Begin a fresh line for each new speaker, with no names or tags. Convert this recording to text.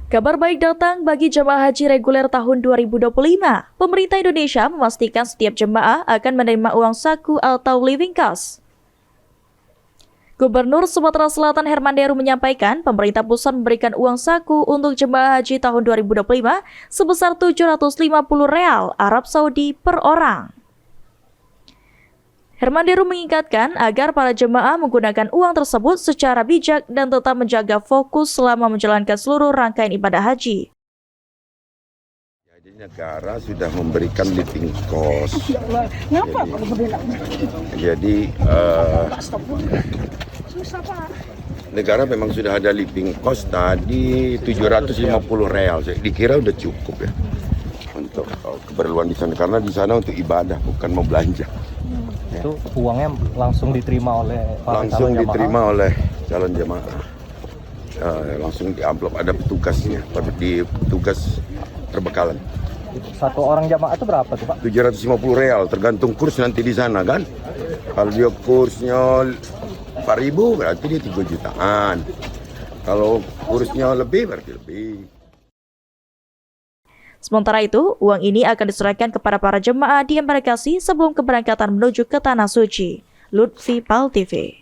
Kabar baik datang bagi jemaah haji reguler tahun 2025. Pemerintah Indonesia memastikan setiap jemaah akan menerima uang saku atau living cost. Gubernur Sumatera Selatan Herman Deru menyampaikan pemerintah pusat memberikan uang saku untuk jemaah haji tahun 2025 sebesar 750 real Arab Saudi per orang. Herman Deru mengingatkan agar para jemaah menggunakan uang tersebut secara bijak dan tetap menjaga fokus selama menjalankan seluruh rangkaian ibadah haji.
Jadi negara sudah memberikan living cost. Jadi negara memang sudah ada living cost tadi 750 real. Saya dikira udah cukup ya untuk keperluan di sana karena di sana untuk ibadah bukan mau belanja.
Itu uangnya langsung diterima oleh
langsung diterima oleh calon jemaah, langsung di amplop, ada petugasnya, di petugas perbekalan.
Satu orang jamaah itu berapa tuh Pak?
750 real tergantung kurs nanti di sana kan. Kalau dia kursnya 4.000 berarti dia 3 jutaan. Kalau kursnya lebih berarti lebih.
Sementara itu, uang ini akan diserahkan kepada para jemaah di embarkasi sebelum keberangkatan menuju ke Tanah Suci. Lutfi Pal TV.